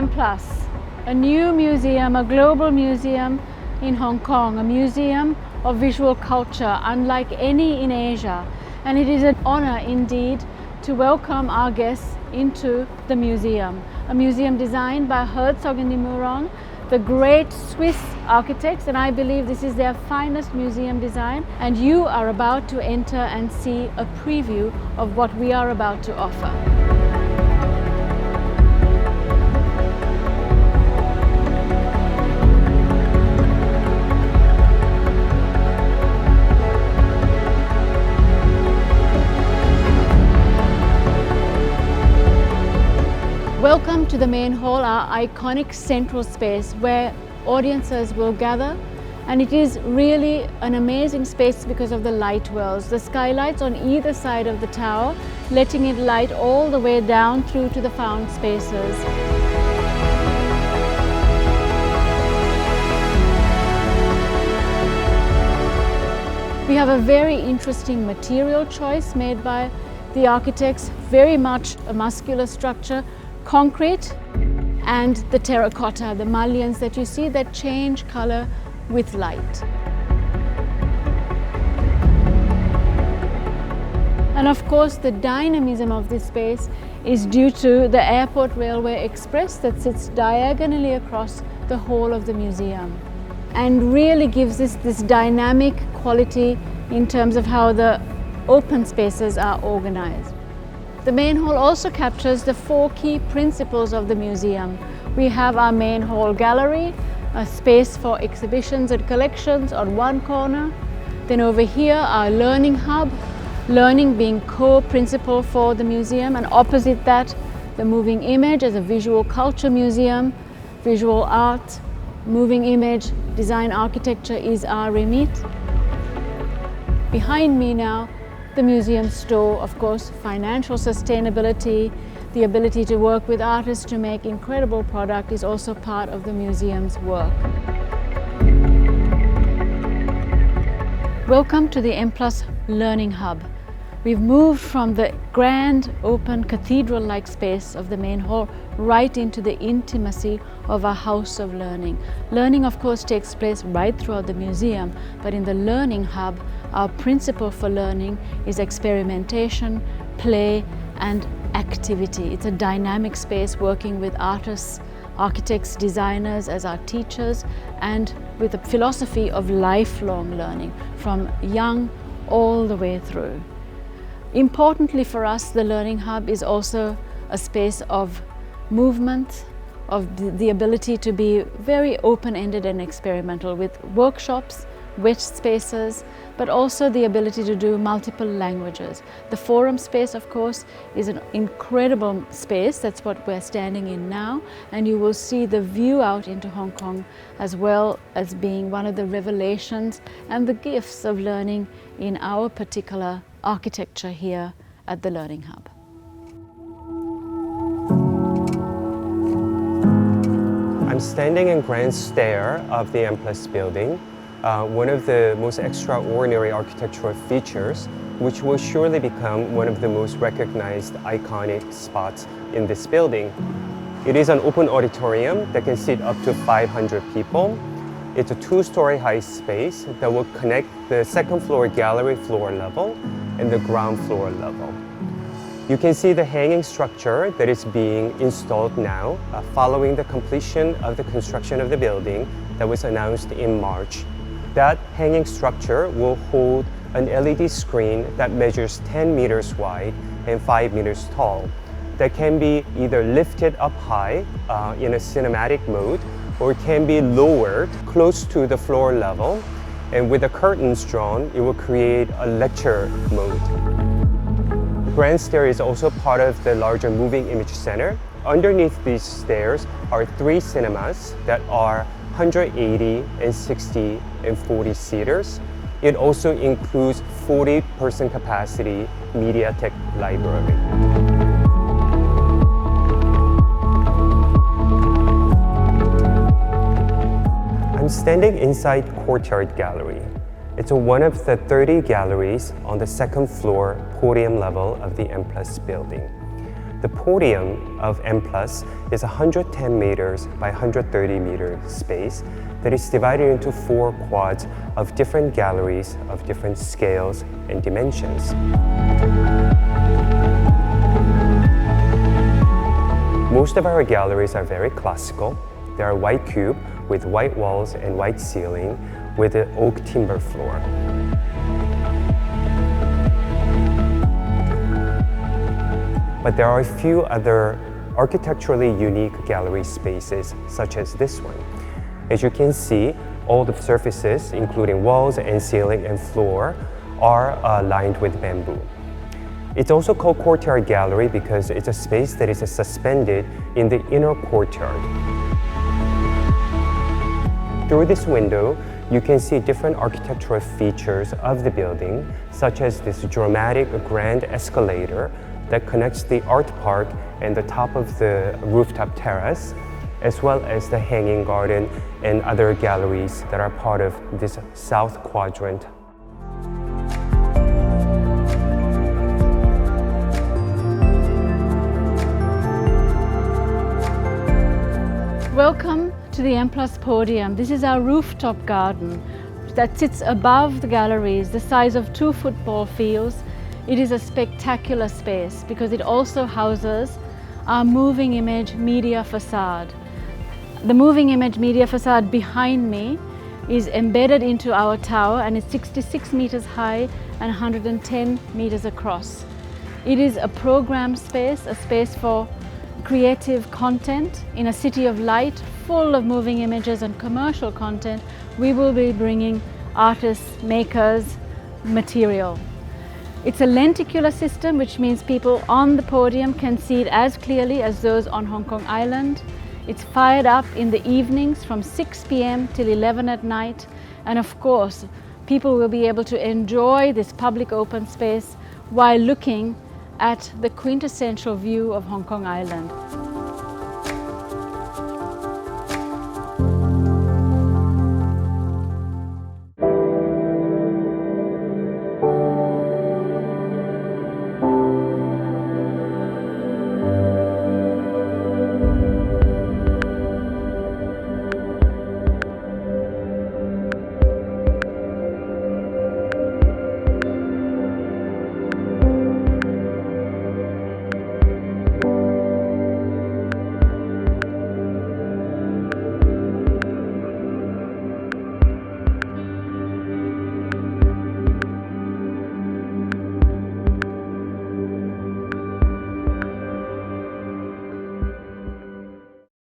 M+, a new museum, a global museum in Hong Kong, a museum of visual culture unlike any in Asia. And it is an honor indeed to welcome our guests into the museum. A museum designed by Herzog and de Meuron, the great Swiss architects, and I believe this is their finest museum design. And you are about to enter and see a preview of what we are about to offer. Welcome to the main hall, our iconic central space where audiences will gather, and it is really an amazing space because of the light wells, the skylights on either side of the tower, letting it light all the way down through to the fountain spaces. We have a very interesting material choice made by the architects, very much a muscular structure, concrete and the terracotta, the mullions that you see that change color with light. And of course the dynamism of this space is due to the Airport Railway Express that sits diagonally across the whole of the museum and really gives this dynamic quality in terms of how the open spaces are organized. The main hall also captures the four key principles of the museum. We have our main hall gallery, a space for exhibitions and collections on one corner. Then over here, our learning hub, learning being core principle for the museum, and opposite that, the moving image as a visual culture museum, visual art, moving image, design architecture is our remit. Behind me now, the museum store, of course, financial sustainability, the ability to work with artists to make incredible product is also part of the museum's work. Welcome to the M+ Learning Hub. We've moved from the grand, open, cathedral-like space of the main hall right into the intimacy of a house of learning. Learning, of course, takes place right throughout the museum, but in the Learning Hub, our principle for learning is experimentation, play, and activity. It's a dynamic space working with artists, architects, designers as our teachers, and with a philosophy of lifelong learning from young all the way through. Importantly for us, the Learning Hub is also a space of movement, of the ability to be very open-ended and experimental with workshops, wet spaces, but also the ability to do multiple languages. The forum space, of course, is an incredible space. That's what we're standing in now, and you will see the view out into Hong Kong as well as being one of the revelations and the gifts of learning in our particular architecture here at the Learning Hub. I'm standing in Grand Stair of the M+ building, one of the most extraordinary architectural features, which will surely become one of the most recognized iconic spots in this building. It is an open auditorium that can seat up to 500 people. It's a two-story high space that will connect the second floor gallery floor level and the ground floor level. You can see the hanging structure that is being installed now following the completion of the construction of the building that was announced in March. That hanging structure will hold an LED screen that measures 10 meters wide and 5 meters tall that can be either lifted up high in a cinematic mode or can be lowered close to the floor level, and with the curtains drawn, it will create a lecture mode. The Grand Stair is also part of the larger moving image center. Underneath these stairs are 3 cinemas that are 180 and 60 and 40 seaters. It also includes 40-person capacity MediaTek library. I'm standing inside Courtyard Gallery. It's one of the 30 galleries on the second floor podium level of the M+ building. The podium of M+ is 110 meters by 130 meter space that is divided into 4 quads of different galleries of different scales and dimensions. Most of our galleries are very classical. They are white cube with white walls and white ceiling with an oak timber floor. But there are a few other architecturally unique gallery spaces, such as this one. As you can see, all the surfaces, including walls and ceiling and floor, are lined with bamboo. It's also called courtyard gallery because it's a space that is suspended in the inner courtyard. Through this window, you can see different architectural features of the building, such as this dramatic grand escalator that connects the art park and the top of the rooftop terrace, as well as the hanging garden and other galleries that are part of this south quadrant. Welcome to the M+ podium. This is our rooftop garden that sits above the galleries, the size of 2 football fields. It is a spectacular space because it also houses our moving image media facade. The moving image media facade behind me is embedded into our tower and is 66 meters high and 110 meters across. It is a program space, a space for creative content in a city of light full of moving images and commercial content. We will be bringing artists, makers, material. It's a lenticular system, which means people on the podium can see it as clearly as those on Hong Kong Island. It's fired up in the evenings from 6 p.m. till 11 at night. And of course, people will be able to enjoy this public open space while looking at the quintessential view of Hong Kong Island.